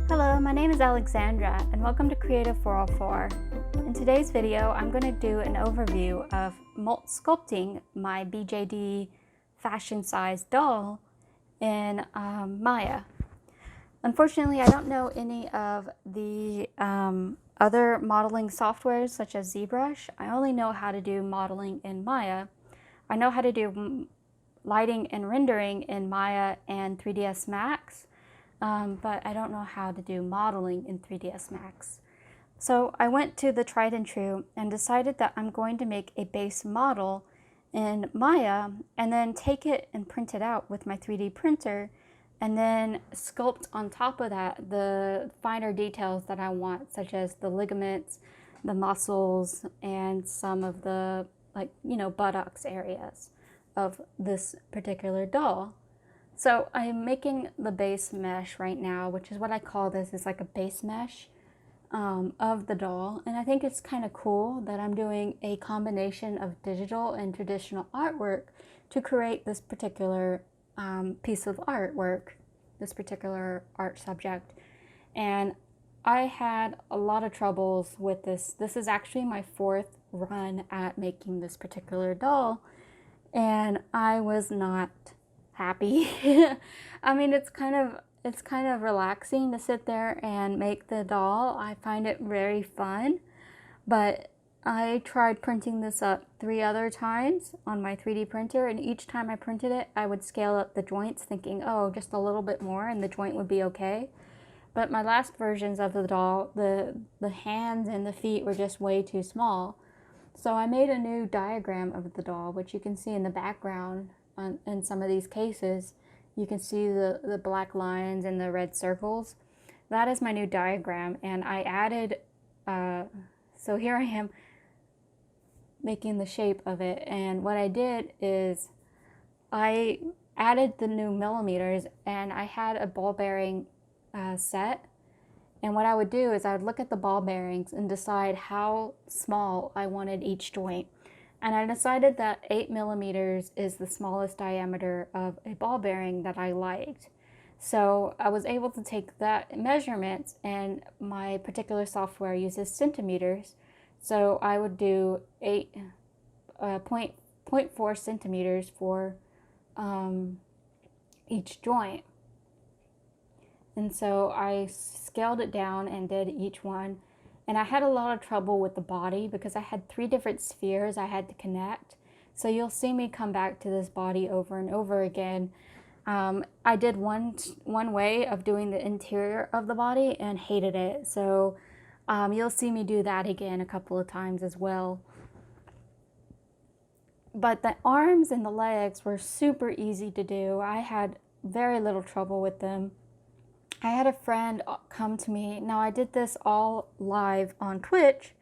Hello, my name is Alexandra and welcome to Creative 404. In today's video, I'm going to do an overview of sculpting my BJD fashion size doll in Maya. Unfortunately, I don't know any of the other modeling softwares such as ZBrush. I only know how to do modeling in Maya. I know how to do lighting and rendering in Maya and 3ds Max. But I don't know how to do modeling in 3ds Max. So I went to the tried and true and decided that I'm going to make a base model in Maya and then take it and print it out with my 3D printer and then sculpt on top of that the finer details that I want, such as the ligaments, the muscles, and some of the buttocks areas of this particular doll. So I'm making the base mesh right now, which is what I call this, is like a base mesh of the doll. And I think it's kind of cool that I'm doing a combination of digital and traditional artwork to create this particular piece of artwork, this particular art subject. And I had a lot of troubles with this. This is actually my 4th run at making this particular doll, and I was not happy. I mean, it's kind of relaxing to sit there and make the doll. I find it very fun, but I tried printing this up 3 other times on my 3D printer, and each time I printed it, I would scale up the joints thinking, oh, just a little bit more and the joint would be okay. But my last versions of the doll, the hands and the feet were just way too small. So I made a new diagram of the doll, which you can see in the background. In some of these cases, you can see the black lines and the red circles. That is my new diagram, and I added, so here I am making the shape of it, and what I did is I added the new millimeters, and I had a ball bearing set, and what I would do is I would look at the ball bearings and decide how small I wanted each joint. And I decided that 8 millimeters is the smallest diameter of a ball bearing that I liked. So I was able to take that measurements, and my particular software uses centimeters. So I would do 0.4 centimeters for each joint. And so I scaled it down and did each one. And I had a lot of trouble with the body because I had 3 different spheres I had to connect. So you'll see me come back to this body over and over again. I did one way of doing the interior of the body and hated it. So you'll see me do that again a couple of times as well. But the arms and the legs were super easy to do. I had very little trouble with them. I had a friend come to me. Now, I did this all live on Twitch,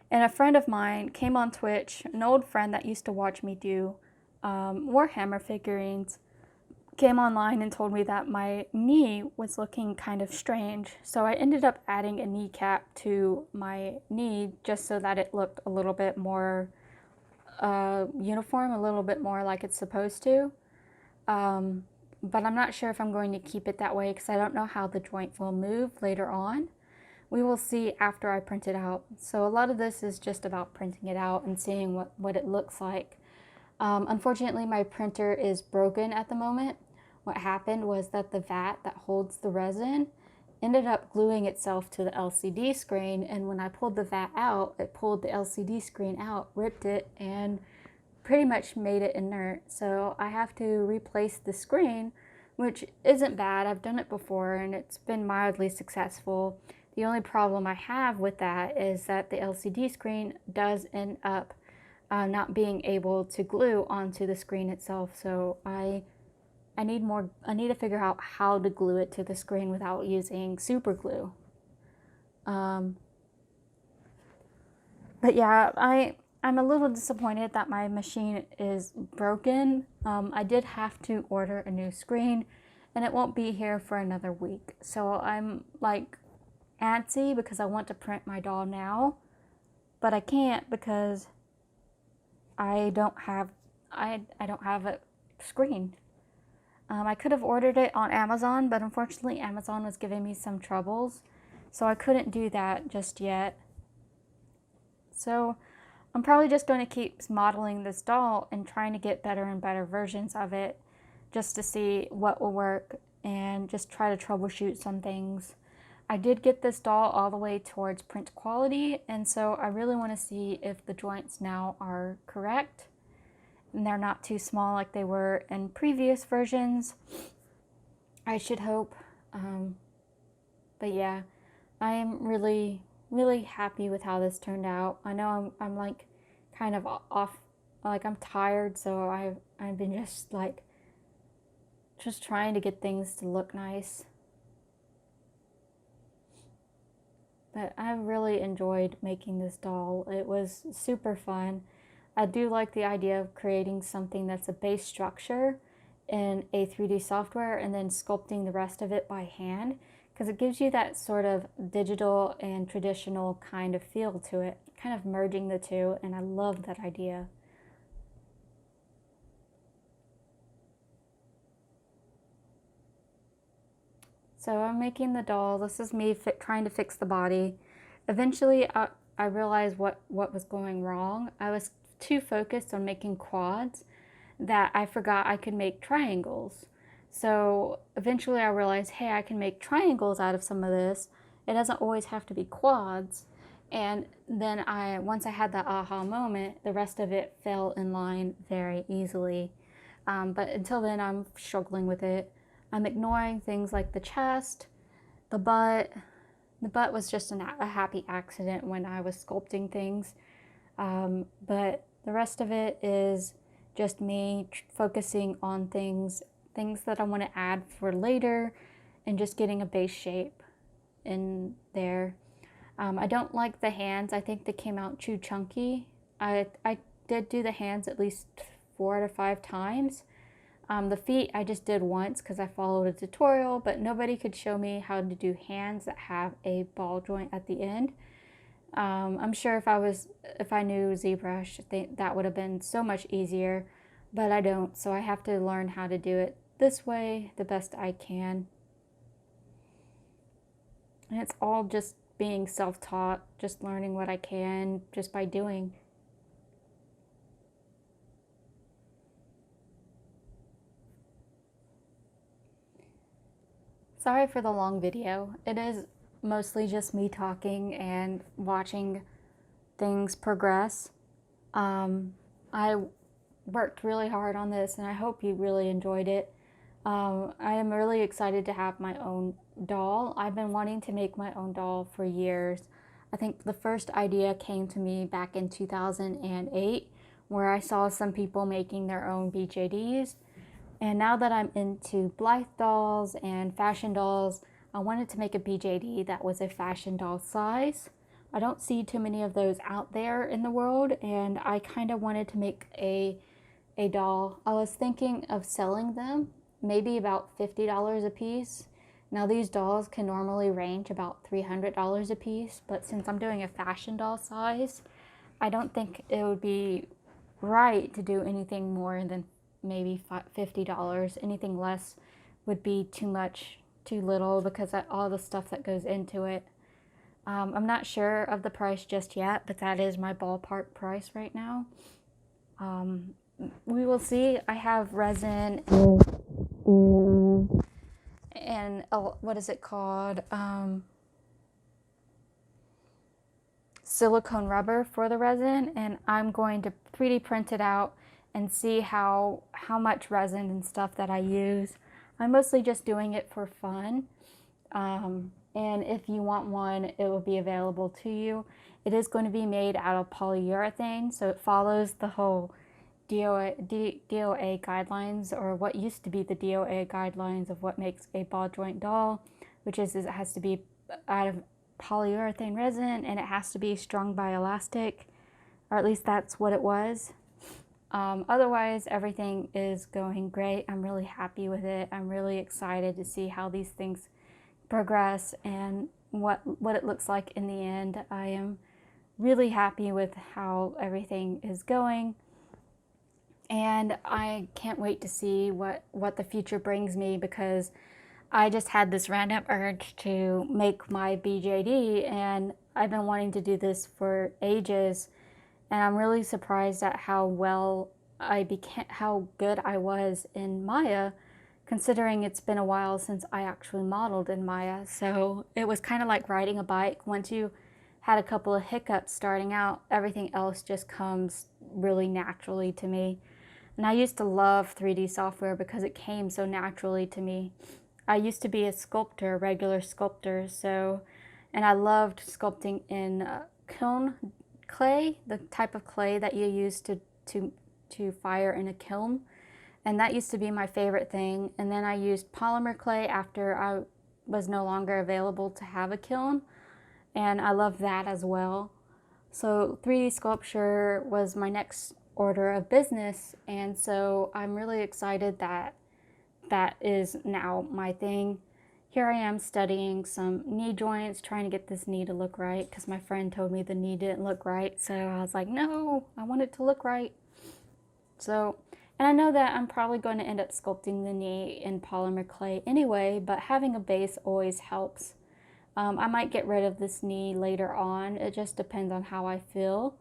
and a friend of mine came on Twitch, an old friend that used to watch me do Warhammer figurines, came online and told me that my knee was looking kind of strange. So I ended up adding a kneecap to my knee just so that it looked a little bit more uniform, a little bit more like it's supposed to. But I'm not sure if I'm going to keep it that way because I don't know how the joint will move later on. We will see after I print it out. So a lot of this is just about printing it out and seeing what it looks like. Unfortunately, my printer is broken at the moment. What happened was that the vat that holds the resin ended up gluing itself to the LCD screen, and when I pulled the vat out, it pulled the LCD screen out, ripped it, and pretty much made it inert. So I have to replace the screen, which isn't bad. I've done it before and it's been mildly successful. The only problem I have with that is that the LCD screen does end up not being able to glue onto the screen itself. So I need to figure out how to glue it to the screen without using super glue. But yeah, I'm a little disappointed that my machine is broken. I did have to order a new screen, and it won't be here for another week. So I'm like antsy because I want to print my doll now, but I can't because I don't have a screen. I could have ordered it on Amazon, but unfortunately Amazon was giving me some troubles, so I couldn't do that just yet. So I'm probably just going to keep modeling this doll and trying to get better and better versions of it just to see what will work and just try to troubleshoot some things. I did get this doll all the way towards print quality, and so I really want to see if the joints now are correct and they're not too small like they were in previous versions. I should hope. But yeah, I am really happy with how this turned out. I know I'm like kind of off, like I'm tired, so I've been just trying to get things to look nice. But I really enjoyed making this doll. It was super fun. I do like the idea of creating something that's a base structure in a 3D software and then sculpting the rest of it by hand, because it gives you that sort of digital and traditional kind of feel to it, kind of merging the two, and I love that idea. So I'm making the doll. This is me trying to fix the body. Eventually, I realized what was going wrong. I was too focused on making quads that I forgot I could make triangles. So eventually I realized, hey, I can make triangles out of some of this. It doesn't always have to be quads. And then once I had that aha moment, the rest of it fell in line very easily. But until then, I'm struggling with it. I'm ignoring things like the chest, the butt. The butt was just a happy accident when I was sculpting things. But the rest of it is just me focusing on things that I want to add for later and just getting a base shape in there. I don't like the hands. I think they came out too chunky. I did do the hands at least 4 to 5 times. The feet I just did once because I followed a tutorial, but nobody could show me how to do hands that have a ball joint at the end. I'm sure if I knew ZBrush, that would have been so much easier, but I don't, so I have to learn how to do it this way the best I can. And it's all just being self-taught, just learning what I can just by doing. Sorry for the long video. It is mostly just me talking and watching things progress. I worked really hard on this and I hope you really enjoyed it. I am really excited to have my own doll. I've been wanting to make my own doll for years. I think the first idea came to me back in 2008, where I saw some people making their own BJDs. And now that I'm into Blythe dolls and fashion dolls, I wanted to make a BJD that was a fashion doll size. I don't see too many of those out there in the world, and I kind of wanted to make a doll. I was thinking of selling them, maybe about $50 a piece. Now these dolls can normally range about $300 a piece, but since I'm doing a fashion doll size, I don't think it would be right to do anything more than maybe $50. Anything less would be too much, too little, because all the stuff that goes into it. I'm not sure of the price just yet, but that is my ballpark price right now. We will see. I have resin and what is it called? Silicone rubber for the resin, and I'm going to 3D print it out and see how much resin and stuff that I use. I'm mostly just doing it for fun. And if you want one, it will be available to you. It is going to be made out of polyurethane, so it follows the whole DOA guidelines, or what used to be the DOA guidelines of what makes a ball joint doll, which is it has to be out of polyurethane resin and it has to be strung by elastic, or at least that's what it was. Otherwise, everything is going great. I'm really happy with it. I'm really excited to see how these things progress and what it looks like in the end. I am really happy with how everything is going. and I can't wait to see what the future brings me, because I just had this random urge to make my BJD, and I've been wanting to do this for ages, and I'm really surprised at how good I was in Maya, considering it's been a while since I actually modeled in Maya. So it was kind of like riding a bike. Once you had a couple of hiccups starting out, everything else just comes really naturally to me. And I used to love 3D software because it came so naturally to me. I used to be a sculptor, regular sculptor, and I loved sculpting in kiln clay, the type of clay that you use to fire in a kiln. And that used to be my favorite thing. And then I used polymer clay after I was no longer available to have a kiln, and I love that as well. So 3D sculpture was my next order of business, and so I'm really excited that that is now my thing. Here I am studying some knee joints, trying to get this knee to look right, because my friend told me the knee didn't look right. So I was like, no, I want it to look right. So, and I know that I'm probably going to end up sculpting the knee in polymer clay anyway, but having a base always helps. I might get rid of this knee later on. It just depends on how I feel.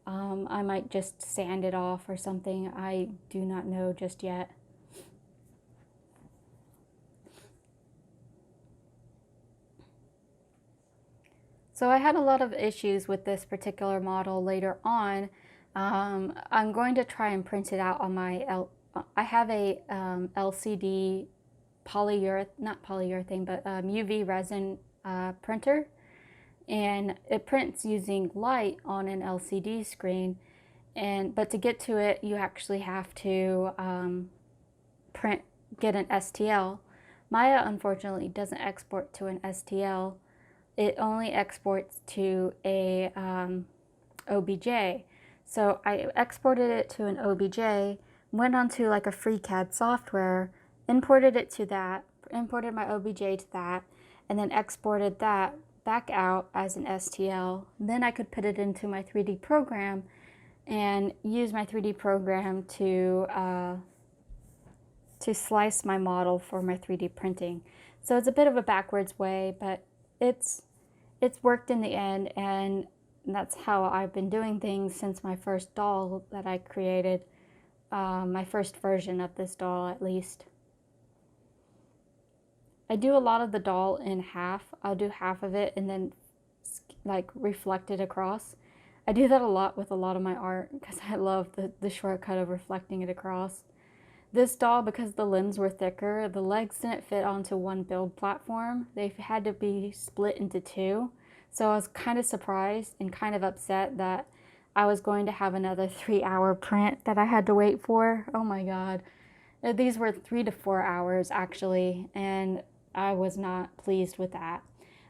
I might just sand it off or something. I do not know just yet. So I had a lot of issues with this particular model later on. I'm going to try and print it out on my, I have a LCD not polyurethane, but UV resin printer. And it prints using light on an LCD screen. But to get to it, you actually have to get an STL. Maya, unfortunately, doesn't export to an STL. It only exports to a OBJ. So I exported it to an OBJ, went onto like a free CAD software, imported it to that, imported my OBJ to that, and then exported that back out as an STL. Then I could put it into my 3D program and use my 3D program to slice my model for my 3D printing. So it's a bit of a backwards way, but it's worked in the end, and that's how I've been doing things since my first doll that I created, my first version of this doll at least. I do a lot of the doll in half. I'll do half of it and then like reflect it across. I do that a lot with a lot of my art because I love the shortcut of reflecting it across. This doll, because the limbs were thicker, the legs didn't fit onto one build platform. They had to be split into two. So I was kind of surprised and kind of upset that I was going to have another 3-hour print that I had to wait for. Oh my God. These were 3 to 4 hours actually, and I was not pleased with that.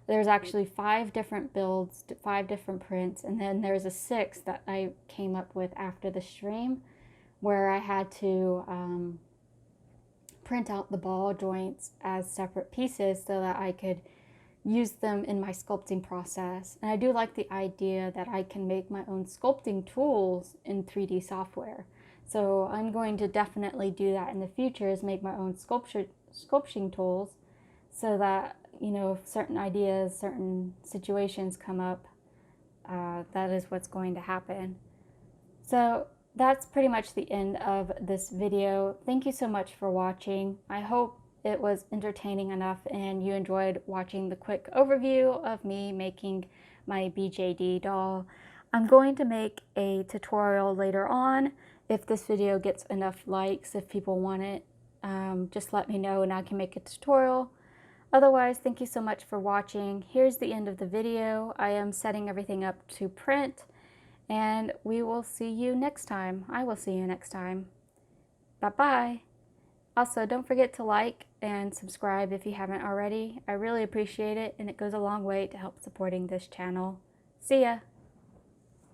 There's actually 5 different builds, 5 different prints, and then there's a 6th that I came up with after the stream, where I had to print out the ball joints as separate pieces so that I could use them in my sculpting process. And I do like the idea that I can make my own sculpting tools in 3D software. So I'm going to definitely do that in the future, is make my own sculpting tools, so that, you know, if certain ideas, certain situations come up, that is what's going to happen. So that's pretty much the end of this video. Thank you so much for watching. I hope it was entertaining enough and you enjoyed watching the quick overview of me making my BJD doll. I'm going to make a tutorial later on. If this video gets enough likes, if people want it, just let me know and I can make a tutorial. Otherwise, thank you so much for watching. Here's the end of the video. I am setting everything up to print, and we will see you next time. I will see you next time. Bye-bye. Also, don't forget to like and subscribe if you haven't already. I really appreciate it, and it goes a long way to help supporting this channel. See ya!